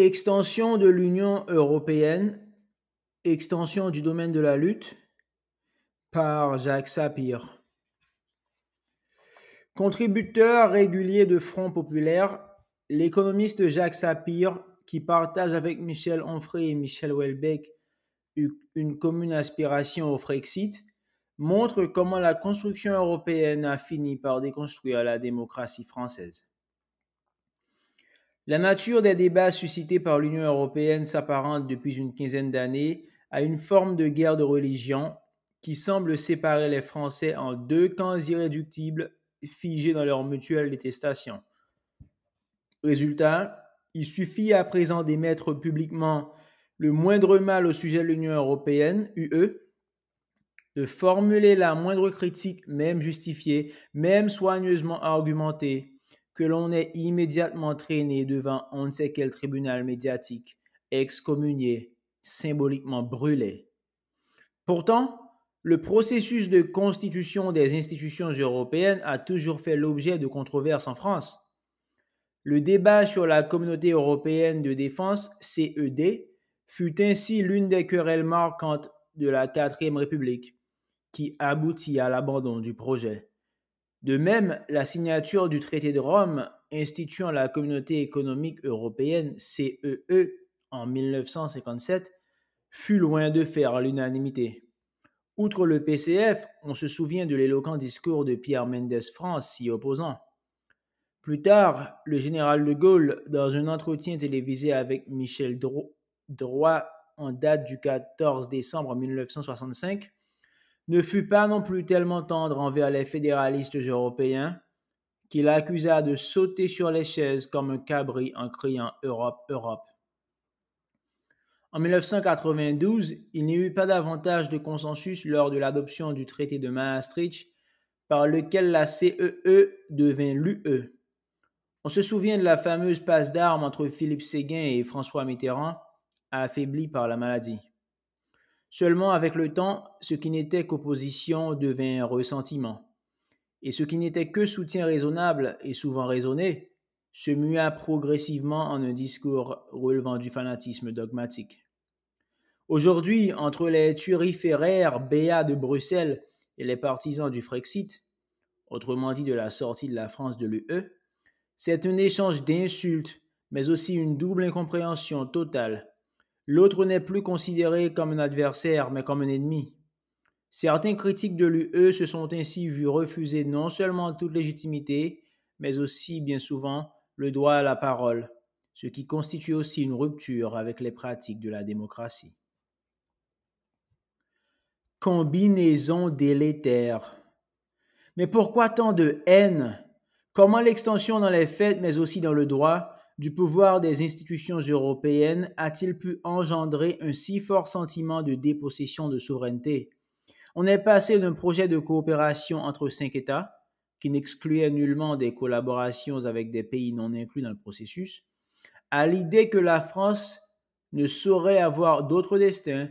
Extension de l'Union européenne, extension du domaine de la lutte par Jacques Sapir. Contributeur régulier de Front populaire, l'économiste Jacques Sapir, qui partage avec Michel Onfray et Michel Houellebecq une commune aspiration au Frexit, montre comment la construction européenne a fini par déconstruire la démocratie française. La nature des débats suscités par l'Union européenne s'apparente depuis une quinzaine d'années à une forme de guerre de religion qui semble séparer les Français en deux camps irréductibles figés dans leur mutuelle détestation. Résultat, il suffit à présent d'émettre publiquement le moindre mal au sujet de l'Union européenne, UE, de formuler la moindre critique, même justifiée, même soigneusement argumentée, que l'on est immédiatement traîné devant on ne sait quel tribunal médiatique, excommunié, symboliquement brûlé. Pourtant, le processus de constitution des institutions européennes a toujours fait l'objet de controverses en France. Le débat sur la Communauté européenne de défense, CED, fut ainsi l'une des querelles marquantes de la Quatrième République, qui aboutit à l'abandon du projet. De même, la signature du traité de Rome instituant la Communauté économique européenne, CEE, en 1957, fut loin de faire l'unanimité. Outre le PCF, on se souvient de l'éloquent discours de Pierre Mendès France s'y opposant. Plus tard, le général de Gaulle, dans un entretien télévisé avec Michel Droit en date du 14 décembre 1965, ne fut pas non plus tellement tendre envers les fédéralistes européens qu'il accusa de sauter sur les chaises comme un cabri en criant « Europe, Europe ». En 1992, il n'y eut pas davantage de consensus lors de l'adoption du traité de Maastricht par lequel la CEE devint l'UE. On se souvient de la fameuse passe d'armes entre Philippe Séguin et François Mitterrand, affaibli par la maladie. Seulement avec le temps, ce qui n'était qu'opposition devint ressentiment. Et ce qui n'était que soutien raisonnable et souvent raisonné se mua progressivement en un discours relevant du fanatisme dogmatique. Aujourd'hui, entre les turiféraires béats de Bruxelles et les partisans du Frexit, autrement dit de la sortie de la France de l'UE, c'est un échange d'insultes, mais aussi une double incompréhension totale. L'autre n'est plus considéré comme un adversaire, mais comme un ennemi. Certains critiques de l'UE se sont ainsi vus refuser non seulement toute légitimité, mais aussi, bien souvent, le droit à la parole, ce qui constitue aussi une rupture avec les pratiques de la démocratie. Combinaison délétère. Mais pourquoi tant de haine? Comment l'extension dans les faits, mais aussi dans le droit, du pouvoir des institutions européennes a-t-il pu engendrer un si fort sentiment de dépossession de souveraineté? On est passé d'un projet de coopération entre 5 États, qui n'excluait nullement des collaborations avec des pays non inclus dans le processus, à l'idée que la France ne saurait avoir d'autre destin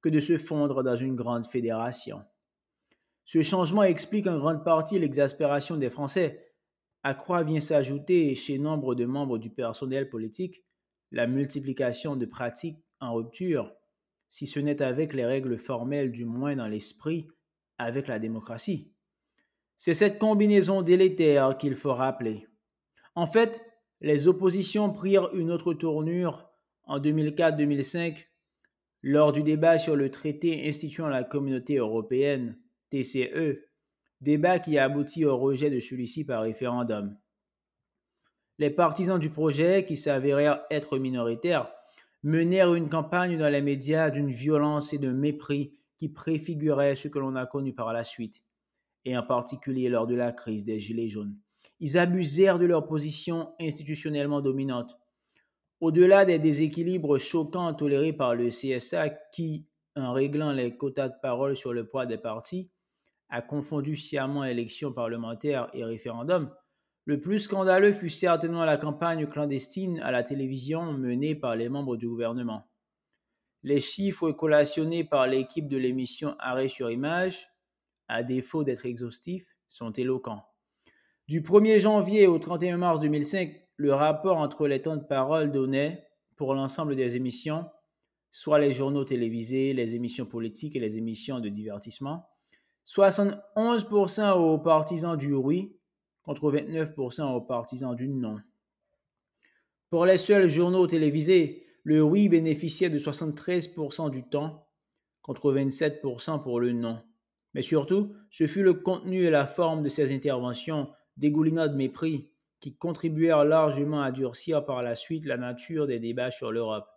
que de se fondre dans une grande fédération. Ce changement explique en grande partie l'exaspération des Français, à quoi vient s'ajouter chez nombre de membres du personnel politique la multiplication de pratiques en rupture, si ce n'est avec les règles formelles, du moins dans l'esprit, avec la démocratie. C'est cette combinaison délétère qu'il faut rappeler. En fait, les oppositions prirent une autre tournure en 2004-2005 lors du débat sur le traité instituant la Communauté européenne, TCE, débat qui a abouti au rejet de celui-ci par référendum. Les partisans du projet, qui s'avérèrent être minoritaires, menèrent une campagne dans les médias d'une violence et d'un mépris qui préfigurait ce que l'on a connu par la suite, et en particulier lors de la crise des Gilets jaunes. Ils abusèrent de leur position institutionnellement dominante. Au-delà des déséquilibres choquants tolérés par le CSA qui, en réglant les quotas de parole sur le poids des partis, a confondu sciemment élections parlementaires et référendums, le plus scandaleux fut certainement la campagne clandestine à la télévision menée par les membres du gouvernement. Les chiffres collationnés par l'équipe de l'émission Arrêt sur image, à défaut d'être exhaustifs, sont éloquents. Du 1er janvier au 31 mars 2005, le rapport entre les temps de parole donnait pour l'ensemble des émissions, soit les journaux télévisés, les émissions politiques et les émissions de divertissement. 71% aux partisans du oui contre 29% aux partisans du non. Pour les seuls journaux télévisés, le oui bénéficiait de 73% du temps contre 27% pour le non. Mais surtout, ce fut le contenu et la forme de ces interventions dégoulinant de mépris qui contribuèrent largement à durcir par la suite la nature des débats sur l'Europe.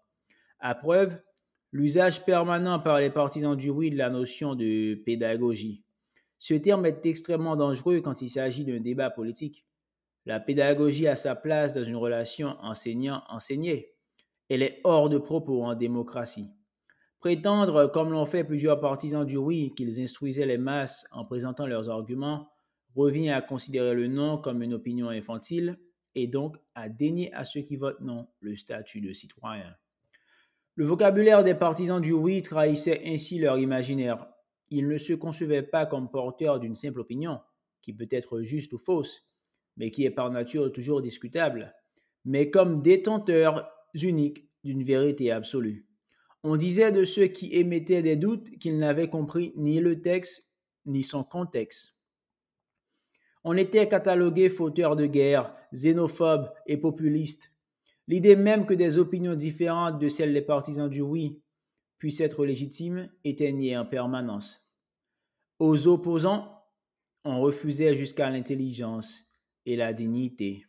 À preuve, l'usage permanent par les partisans du oui de la notion de pédagogie. Ce terme est extrêmement dangereux quand il s'agit d'un débat politique. La pédagogie a sa place dans une relation enseignant-enseigné. Elle est hors de propos en démocratie. Prétendre, comme l'ont fait plusieurs partisans du oui, qu'ils instruisaient les masses en présentant leurs arguments, revient à considérer le non comme une opinion infantile et donc à dénier à ceux qui votent non le statut de citoyen. Le vocabulaire des partisans du oui trahissait ainsi leur imaginaire. Ils ne se concevaient pas comme porteurs d'une simple opinion, qui peut être juste ou fausse, mais qui est par nature toujours discutable, mais comme détenteurs uniques d'une vérité absolue. On disait de ceux qui émettaient des doutes qu'ils n'avaient compris ni le texte ni son contexte. On était catalogués fauteurs de guerre, xénophobes et populistes. L'idée même que des opinions différentes de celles des partisans du oui puissent être légitimes était niée en permanence. Aux opposants, on refusait jusqu'à l'intelligence et la dignité.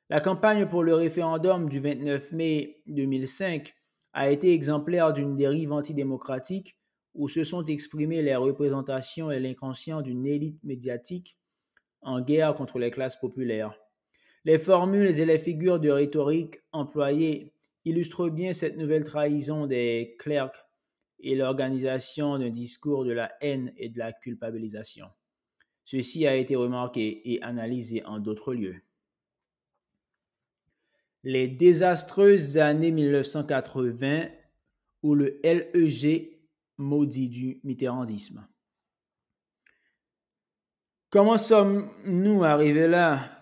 La campagne pour le référendum du 29 mai 2005 a été exemplaire d'une dérive antidémocratique où se sont exprimées les représentations et l'inconscient d'une élite médiatique en guerre contre les classes populaires. Les formules et les figures de rhétorique employées illustrent bien cette nouvelle trahison des clercs et l'organisation d'un discours de la haine et de la culpabilisation. Ceci a été remarqué et analysé en d'autres lieux. Les désastreuses années 1980 ou le LEG maudit du mitterrandisme. Comment sommes-nous arrivés là?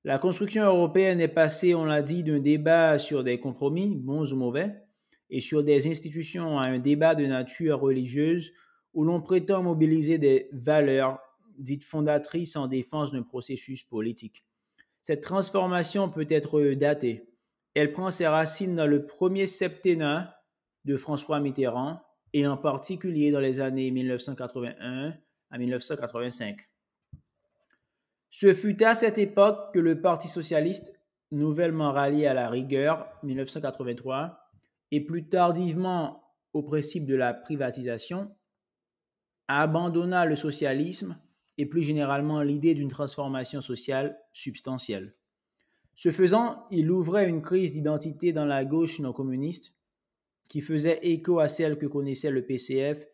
La construction européenne est passée, on l'a dit, d'un débat sur des compromis, bons ou mauvais, et sur des institutions à un débat de nature religieuse où l'on prétend mobiliser des valeurs dites fondatrices en défense d'un processus politique. Cette transformation peut être datée. Elle prend ses racines dans le premier septennat de François Mitterrand et en particulier dans les années 1981 à 1985. Ce fut à cette époque que le Parti socialiste, nouvellement rallié à la rigueur, 1983, et plus tardivement au principe de la privatisation, abandonna le socialisme et plus généralement l'idée d'une transformation sociale substantielle. Ce faisant, il ouvrait une crise d'identité dans la gauche non communiste qui faisait écho à celle que connaissait le PCF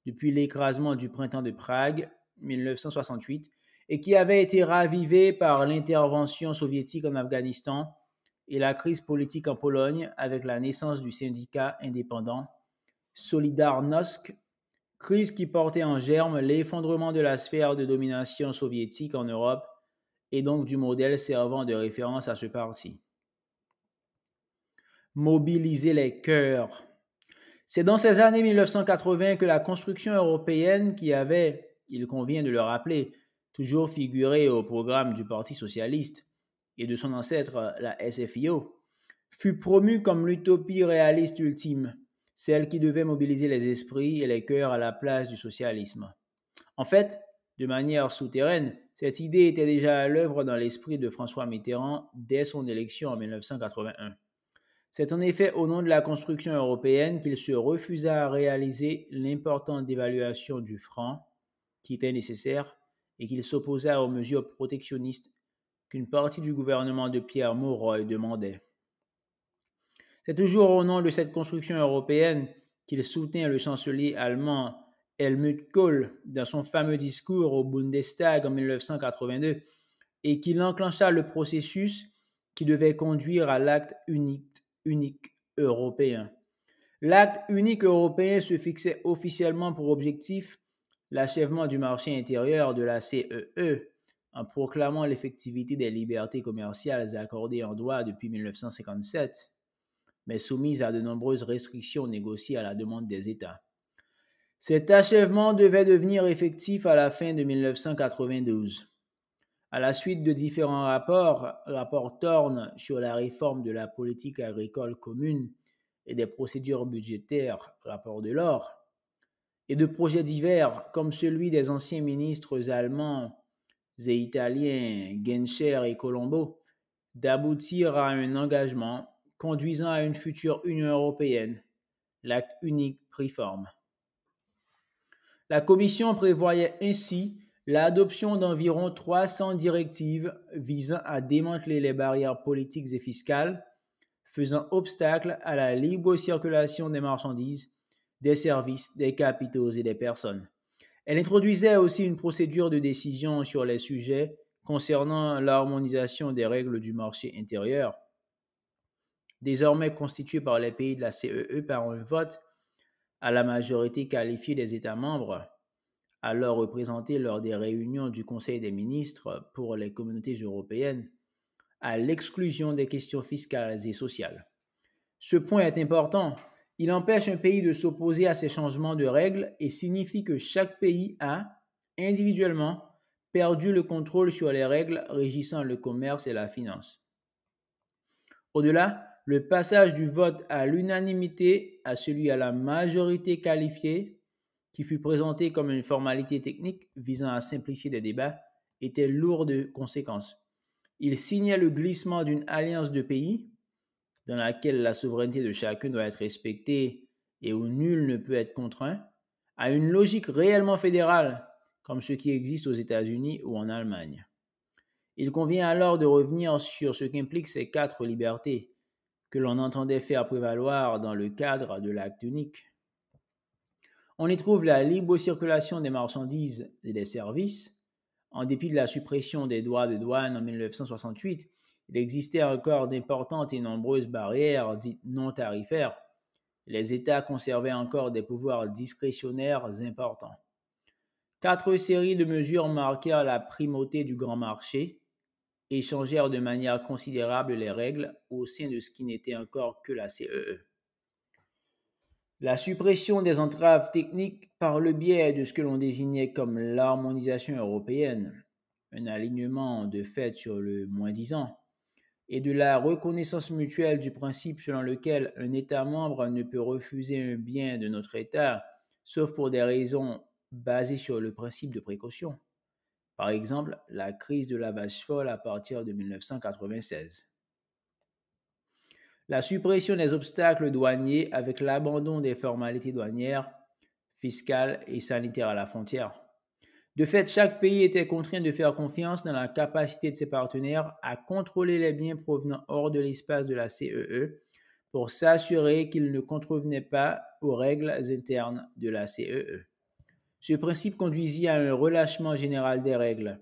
depuis l'écrasement du printemps de Prague, 1968, et qui avait été ravivée par l'intervention soviétique en Afghanistan et la crise politique en Pologne avec la naissance du syndicat indépendant Solidarność, crise qui portait en germe l'effondrement de la sphère de domination soviétique en Europe et donc du modèle servant de référence à ce parti. Mobiliser les cœurs. C'est dans ces années 1980 que la construction européenne qui avait, il convient de le rappeler, toujours figuré au programme du Parti socialiste et de son ancêtre, la SFIO, fut promue comme l'utopie réaliste ultime, celle qui devait mobiliser les esprits et les cœurs à la place du socialisme. En fait, de manière souterraine, cette idée était déjà à l'œuvre dans l'esprit de François Mitterrand dès son élection en 1981. C'est en effet au nom de la construction européenne qu'il se refusa à réaliser l'importante dévaluation du franc qui était nécessaire et qu'il s'opposa aux mesures protectionnistes qu'une partie du gouvernement de Pierre Mauroy demandait. C'est toujours au nom de cette construction européenne qu'il soutint le chancelier allemand Helmut Kohl dans son fameux discours au Bundestag en 1982 et qu'il enclencha le processus qui devait conduire à l'acte unique européen. L'acte unique européen se fixait officiellement pour objectif l'achèvement du marché intérieur de la CEE en proclamant l'effectivité des libertés commerciales accordées en droit depuis 1957, mais soumises à de nombreuses restrictions négociées à la demande des États. Cet achèvement devait devenir effectif à la fin de 1992. À la suite de différents rapports Thorne sur la réforme de la politique agricole commune et des procédures budgétaires, rapport Delors, et de projets divers comme celui des anciens ministres allemands et italiens Genscher et Colombo, d'aboutir à un engagement conduisant à une future Union européenne, l'acte unique prit forme. La Commission prévoyait ainsi l'adoption d'environ 300 directives visant à démanteler les barrières politiques et fiscales, faisant obstacle à la libre circulation des marchandises, des services, des capitaux et des personnes. Elle introduisait aussi une procédure de décision sur les sujets concernant l'harmonisation des règles du marché intérieur, désormais constituée par les pays de la CEE par un vote à la majorité qualifiée des États membres, alors représentés lors des réunions du Conseil des ministres pour les communautés européennes, à l'exclusion des questions fiscales et sociales. Ce point est important. Il empêche un pays de s'opposer à ces changements de règles et signifie que chaque pays a, individuellement, perdu le contrôle sur les règles régissant le commerce et la finance. Au-delà, le passage du vote à l'unanimité à celui à la majorité qualifiée, qui fut présenté comme une formalité technique visant à simplifier des débats, était lourd de conséquences. Il signait le glissement d'une alliance de pays, dans laquelle la souveraineté de chacun doit être respectée et où nul ne peut être contraint, à une logique réellement fédérale, comme ce qui existe aux États-Unis ou en Allemagne. Il convient alors de revenir sur ce qu'impliquent ces 4 libertés que l'on entendait faire prévaloir dans le cadre de l'acte unique. On y trouve la libre circulation des marchandises et des services. En dépit de la suppression des droits de douane en 1968, il existait encore d'importantes et nombreuses barrières dites non tarifaires. Les États conservaient encore des pouvoirs discrétionnaires importants. 4 séries de mesures marquèrent la primauté du grand marché et changèrent de manière considérable les règles au sein de ce qui n'était encore que la CEE. La suppression des entraves techniques par le biais de ce que l'on désignait comme l'harmonisation européenne, un alignement de fait sur le moins-disant, et de la reconnaissance mutuelle du principe selon lequel un État membre ne peut refuser un bien de notre État, sauf pour des raisons basées sur le principe de précaution. Par exemple, la crise de la vache folle à partir de 1996. La suppression des obstacles douaniers avec l'abandon des formalités douanières, fiscales et sanitaires à la frontière. De fait, chaque pays était contraint de faire confiance dans la capacité de ses partenaires à contrôler les biens provenant hors de l'espace de la CEE pour s'assurer qu'ils ne contrevenaient pas aux règles internes de la CEE. Ce principe conduisit à un relâchement général des règles,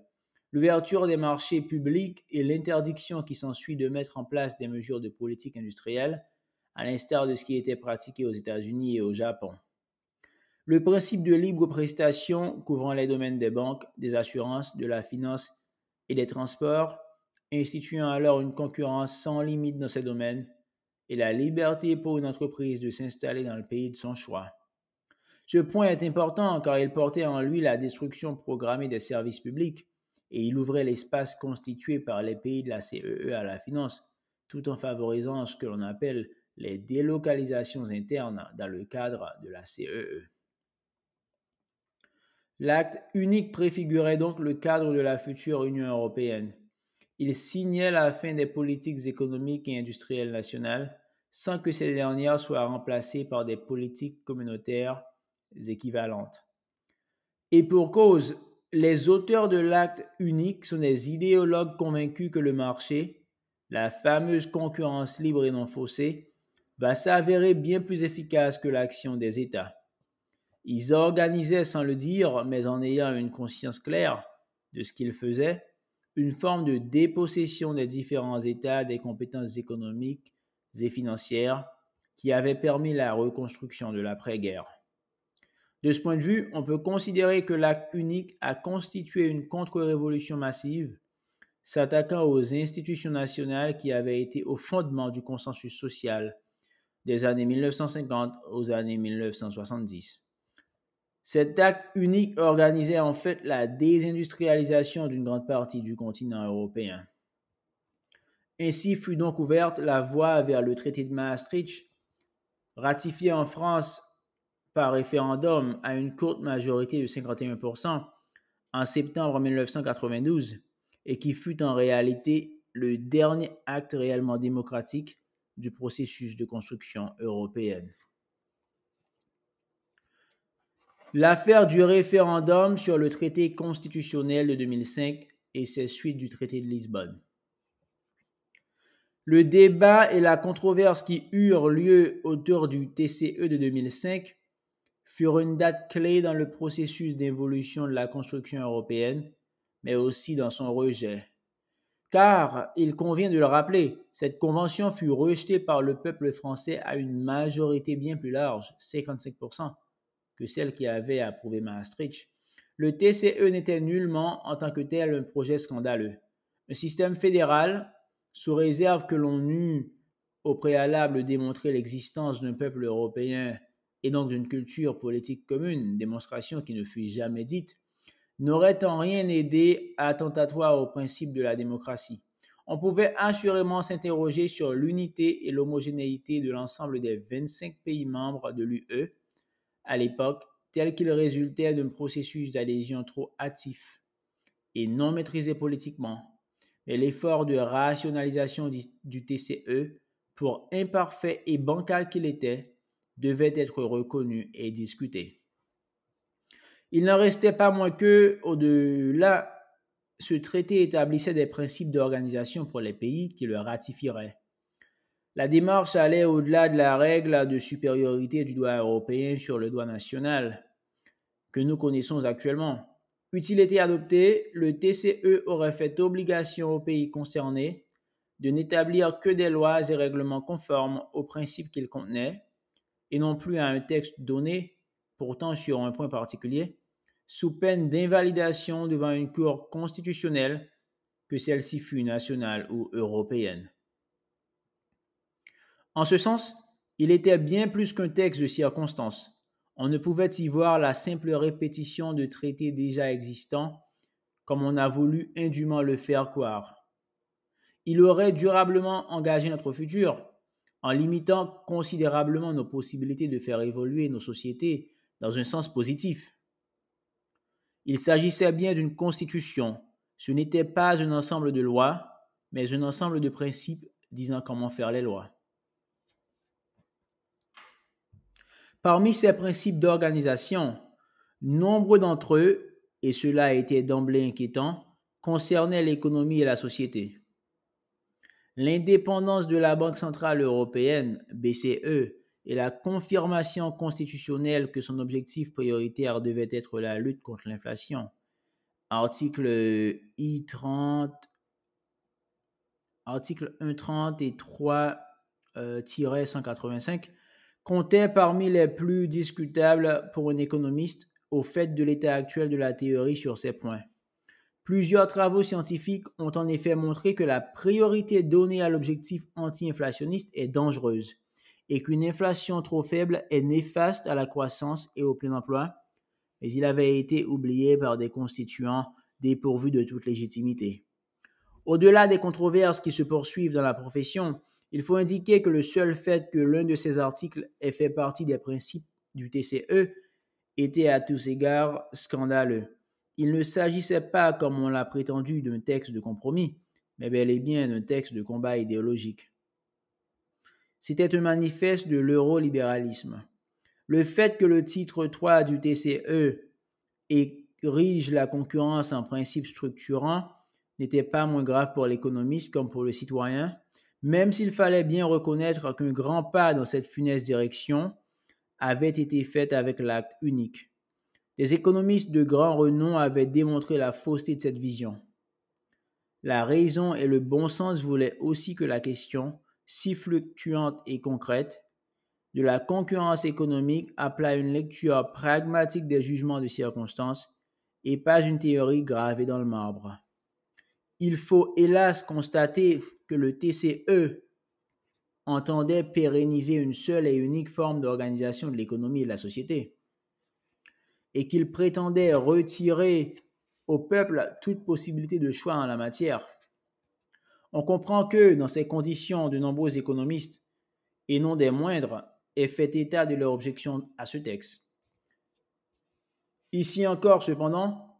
l'ouverture des marchés publics et l'interdiction qui s'ensuit de mettre en place des mesures de politique industrielle, à l'instar de ce qui était pratiqué aux États-Unis et au Japon. Le principe de libre prestation couvrant les domaines des banques, des assurances, de la finance et des transports, instituant alors une concurrence sans limite dans ces domaines, et la liberté pour une entreprise de s'installer dans le pays de son choix. Ce point est important car il portait en lui la destruction programmée des services publics et il ouvrait l'espace constitué par les pays de la CEE à la finance, tout en favorisant ce que l'on appelle les délocalisations internes dans le cadre de la CEE. L'acte unique préfigurait donc le cadre de la future Union européenne. Il signait la fin des politiques économiques et industrielles nationales sans que ces dernières soient remplacées par des politiques communautaires équivalentes. Et pour cause, les auteurs de l'acte unique sont des idéologues convaincus que le marché, la fameuse concurrence libre et non faussée, va s'avérer bien plus efficace que l'action des États. Ils organisaient sans le dire, mais en ayant une conscience claire de ce qu'ils faisaient, une forme de dépossession des différents États des compétences économiques et financières qui avait permis la reconstruction de l'après-guerre. De ce point de vue, on peut considérer que l'acte unique a constitué une contre-révolution massive, s'attaquant aux institutions nationales qui avaient été au fondement du consensus social des années 1950 aux années 1970. Cet acte unique organisait en fait la désindustrialisation d'une grande partie du continent européen. Ainsi fut donc ouverte la voie vers le traité de Maastricht, ratifié en France par référendum à une courte majorité de 51% en septembre 1992 et qui fut en réalité le dernier acte réellement démocratique du processus de construction européenne. L'affaire du référendum sur le traité constitutionnel de 2005 et ses suites du traité de Lisbonne. Le débat et la controverse qui eurent lieu autour du TCE de 2005 furent une date clé dans le processus d'évolution de la construction européenne, mais aussi dans son rejet. Car, il convient de le rappeler, cette convention fut rejetée par le peuple français à une majorité bien plus large, 55%, que celle qui avait approuvé Maastricht. Le TCE n'était nullement, en tant que tel, un projet scandaleux. Un système fédéral, sous réserve que l'on eût au préalable démontré l'existence d'un peuple européen et donc d'une culture politique commune, démonstration qui ne fut jamais dite, n'aurait en rien aidé attentatoire au principe de la démocratie. On pouvait assurément s'interroger sur l'unité et l'homogénéité de l'ensemble des 25 pays membres de l'UE à l'époque, tel qu'il résultait d'un processus d'adhésion trop hâtif et non maîtrisé politiquement. Mais l'effort de rationalisation du TCE, pour imparfait et bancal qu'il était, devait être reconnu et discuté. Il n'en restait pas moins que, au-delà, ce traité établissait des principes d'organisation pour les pays qui le ratifieraient. La démarche allait au-delà de la règle de supériorité du droit européen sur le droit national que nous connaissons actuellement. Eût-il été adopté, le TCE aurait fait obligation aux pays concernés de n'établir que des lois et règlements conformes aux principes qu'ils contenaient, et non plus à un texte donné, pourtant sur un point particulier, sous peine d'invalidation devant une cour constitutionnelle, que celle-ci fût nationale ou européenne. En ce sens, il était bien plus qu'un texte de circonstance. On ne pouvait y voir la simple répétition de traités déjà existants, comme on a voulu indûment le faire croire. Il aurait durablement engagé notre futur, en limitant considérablement nos possibilités de faire évoluer nos sociétés dans un sens positif. Il s'agissait bien d'une constitution. Ce n'était pas un ensemble de lois, mais un ensemble de principes disant comment faire les lois. Parmi ces principes d'organisation, nombreux d'entre eux, et cela était d'emblée inquiétant, concernaient l'économie et la société. L'indépendance de la Banque centrale européenne, BCE, et la confirmation constitutionnelle que son objectif prioritaire devait être la lutte contre l'inflation. Article I30, article 130 et 3-185 comptaient parmi les plus discutables pour un économiste au fait de l'état actuel de la théorie sur ces points. Plusieurs travaux scientifiques ont en effet montré que la priorité donnée à l'objectif anti-inflationniste est dangereuse et qu'une inflation trop faible est néfaste à la croissance et au plein emploi, mais il avait été oublié par des constituants dépourvus de toute légitimité. Au-delà des controverses qui se poursuivent dans la profession, il faut indiquer que le seul fait que l'un de ces articles ait fait partie des principes du TCE était à tous égards scandaleux. Il ne s'agissait pas, comme on l'a prétendu, d'un texte de compromis, mais bel et bien d'un texte de combat idéologique. C'était un manifeste de l'eurolibéralisme. Le fait que le titre 3 du TCE érige la concurrence en principe structurant n'était pas moins grave pour l'économiste comme pour le citoyen, même s'il fallait bien reconnaître qu'un grand pas dans cette funeste direction avait été fait avec l'acte unique. Des économistes de grand renom avaient démontré la fausseté de cette vision. La raison et le bon sens voulaient aussi que la question, si fluctuante et concrète, de la concurrence économique appela une lecture pragmatique des jugements de circonstances et pas une théorie gravée dans le marbre. Il faut hélas constater que le TCE entendait pérenniser une seule et unique forme d'organisation de l'économie et de la société, et qu'il prétendait retirer au peuple toute possibilité de choix en la matière. On comprend que, dans ces conditions, de nombreux économistes, et non des moindres, aient fait état de leur objection à ce texte. Ici encore, cependant,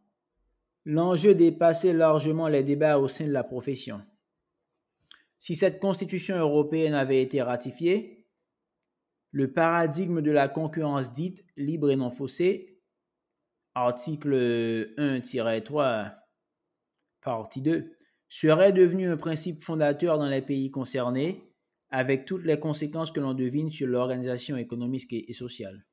l'enjeu dépassait largement les débats au sein de la profession. Si cette constitution européenne avait été ratifiée, le paradigme de la concurrence dite libre et non faussée, article 1-3, partie 2, serait devenu un principe fondateur dans les pays concernés, avec toutes les conséquences que l'on devine sur l'organisation économique et sociale.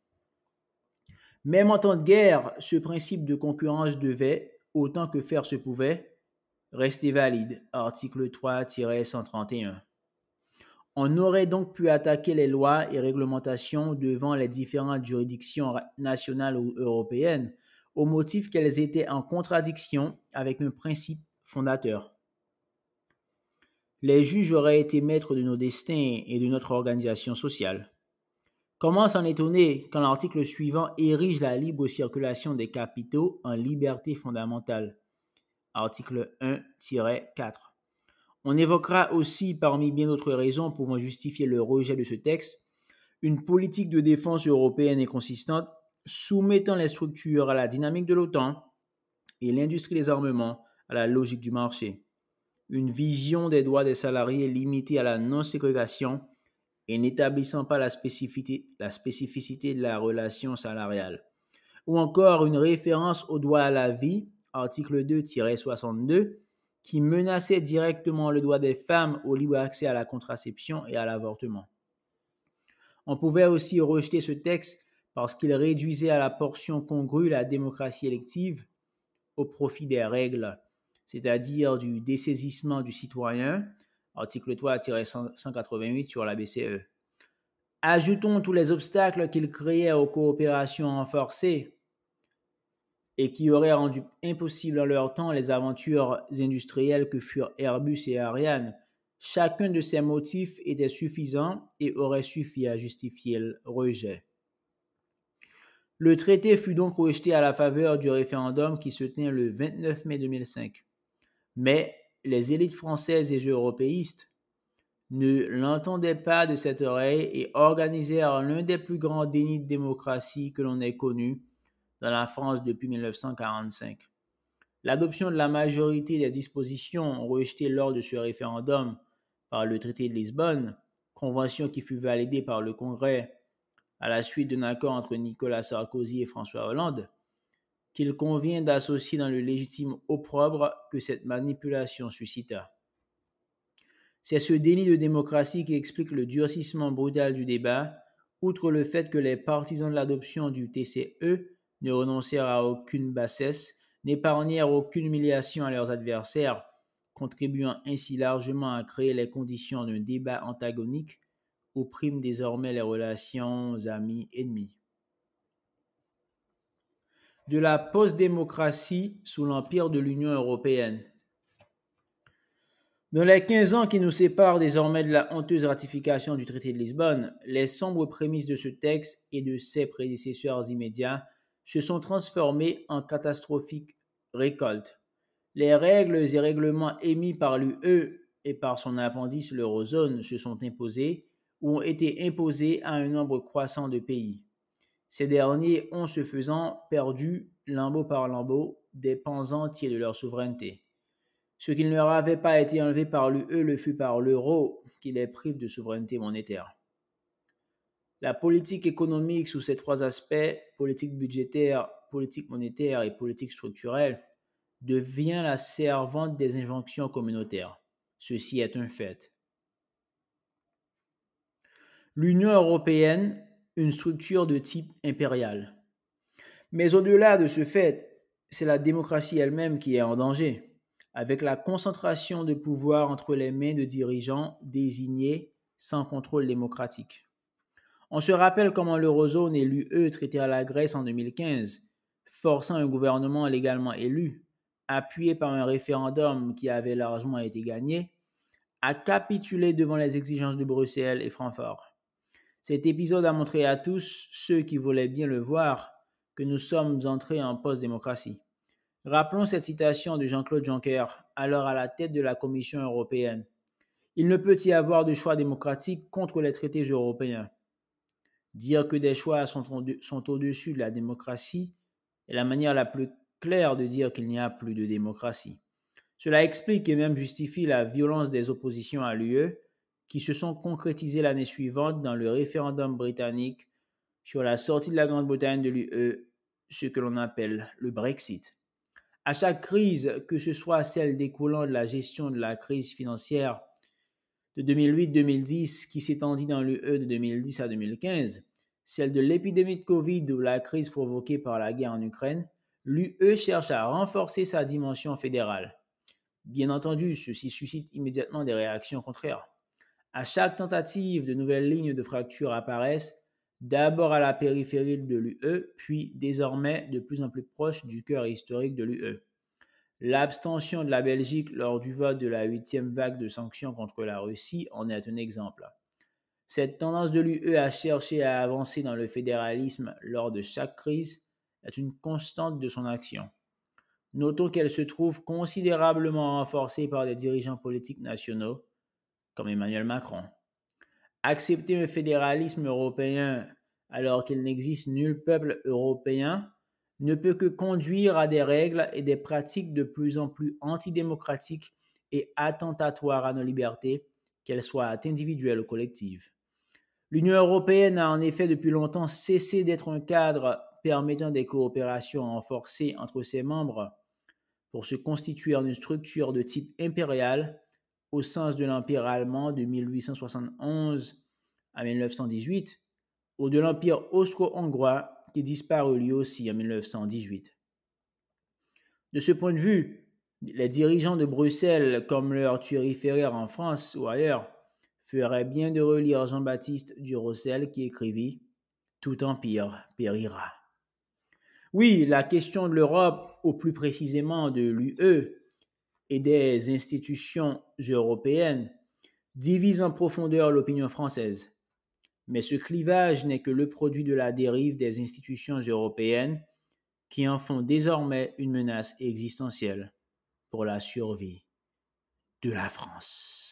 Même en temps de guerre, ce principe de concurrence devait, autant que faire se pouvait, rester valide, article 3-131. On aurait donc pu attaquer les lois et réglementations devant les différentes juridictions nationales ou européennes au motif qu'elles étaient en contradiction avec un principe fondateur. Les juges auraient été maîtres de nos destins et de notre organisation sociale. Comment s'en étonner quand l'article suivant érige la libre circulation des capitaux en liberté fondamentale? Article 1-4. On évoquera aussi, parmi bien d'autres raisons pouvant justifier le rejet de ce texte, une politique de défense européenne et consistante, soumettant les structures à la dynamique de l'OTAN et l'industrie des armements à la logique du marché. Une vision des droits des salariés limitée à la non-ségrégation et n'établissant pas la spécificité de la relation salariale. Ou encore une référence au droit à la vie, article 2-62, qui menaçait directement le droit des femmes au libre accès à la contraception et à l'avortement. On pouvait aussi rejeter ce texte parce qu'il réduisait à la portion congrue la démocratie élective au profit des règles, c'est-à-dire du dessaisissement du citoyen, article 3-188 sur la BCE. Ajoutons tous les obstacles qu'il créait aux coopérations renforcées et qui auraient rendu impossible en leur temps les aventures industrielles que furent Airbus et Ariane. Chacun de ces motifs était suffisant et aurait suffi à justifier le rejet. Le traité fut donc rejeté à la faveur du référendum qui se tint le 29 mai 2005. Mais les élites françaises et européistes ne l'entendaient pas de cette oreille et organisèrent l'un des plus grands dénis de démocratie que l'on ait connu dans la France depuis 1945. L'adoption de la majorité des dispositions rejetées lors de ce référendum par le traité de Lisbonne, convention qui fut validée par le Congrès à la suite d'un accord entre Nicolas Sarkozy et François Hollande, qu'il convient d'associer dans le légitime opprobre que cette manipulation suscita. C'est ce déni de démocratie qui explique le durcissement brutal du débat, outre le fait que les partisans de l'adoption du TCE ne renoncèrent à aucune bassesse, n'épargnèrent aucune humiliation à leurs adversaires, contribuant ainsi largement à créer les conditions d'un débat antagonique où priment désormais les relations amis-ennemis. De la post-démocratie sous l'empire de l'Union européenne. Dans les 15 ans qui nous séparent désormais de la honteuse ratification du traité de Lisbonne, les sombres prémices de ce texte et de ses prédécesseurs immédiats se sont transformées en catastrophiques récoltes. Les règles et règlements émis par l'UE et par son appendice l'eurozone se sont imposés ou ont été imposés à un nombre croissant de pays. Ces derniers ont, ce faisant, perdu, lambeau par lambeau, des pans entiers de leur souveraineté. Ce qui ne leur avait pas été enlevé par l'UE le fut par l'euro, qui les prive de souveraineté monétaire. La politique économique sous ces trois aspects, politique budgétaire, politique monétaire et politique structurelle, devient la servante des injonctions communautaires. Ceci est un fait. L'Union européenne, une structure de type impérial. Mais au-delà de ce fait, c'est la démocratie elle-même qui est en danger, avec la concentration de pouvoir entre les mains de dirigeants désignés sans contrôle démocratique. On se rappelle comment l'Eurozone et l'UE traitèrent la Grèce en 2015, forçant un gouvernement légalement élu, appuyé par un référendum qui avait largement été gagné, à capituler devant les exigences de Bruxelles et Francfort. Cet épisode a montré à tous ceux qui voulaient bien le voir que nous sommes entrés en post-démocratie. Rappelons cette citation de Jean-Claude Juncker, alors à la tête de la Commission européenne. Il ne peut y avoir de choix démocratique contre les traités européens. Dire que des choix sont au-dessus de la démocratie est la manière la plus claire de dire qu'il n'y a plus de démocratie. Cela explique et même justifie la violence des oppositions à l'UE qui se sont concrétisées l'année suivante dans le référendum britannique sur la sortie de la Grande-Bretagne de l'UE, ce que l'on appelle le Brexit. À chaque crise, que ce soit celle découlant de la gestion de la crise financière de 2008-2010 qui s'étendit dans l'UE de 2010 à 2015, celle de l'épidémie de Covid ou la crise provoquée par la guerre en Ukraine, l'UE cherche à renforcer sa dimension fédérale. Bien entendu, ceci suscite immédiatement des réactions contraires. À chaque tentative, de nouvelles lignes de fracture apparaissent, d'abord à la périphérie de l'UE, puis désormais de plus en plus proche du cœur historique de l'UE. L'abstention de la Belgique lors du vote de la 8e vague de sanctions contre la Russie en est un exemple. Cette tendance de l'UE à chercher à avancer dans le fédéralisme lors de chaque crise est une constante de son action. Notons qu'elle se trouve considérablement renforcée par des dirigeants politiques nationaux, comme Emmanuel Macron. Accepter un fédéralisme européen alors qu'il n'existe nul peuple européen ne peut que conduire à des règles et des pratiques de plus en plus antidémocratiques et attentatoires à nos libertés, qu'elles soient individuelles ou collectives. L'Union européenne a en effet depuis longtemps cessé d'être un cadre permettant des coopérations renforcées entre ses membres pour se constituer en une structure de type impérial au sens de l'Empire allemand de 1871 à 1918 ou de l'Empire austro-hongrois qui disparut lui aussi en 1918. De ce point de vue, les dirigeants de Bruxelles, comme leur thuriféraire en France ou ailleurs, feraient bien de relire Jean-Baptiste Durossel qui écrivit « Tout empire périra ». Oui, la question de l'Europe, ou plus précisément de l'UE et des institutions européennes, divise en profondeur l'opinion française. Mais ce clivage n'est que le produit de la dérive des institutions européennes qui en font désormais une menace existentielle pour la survie de la France.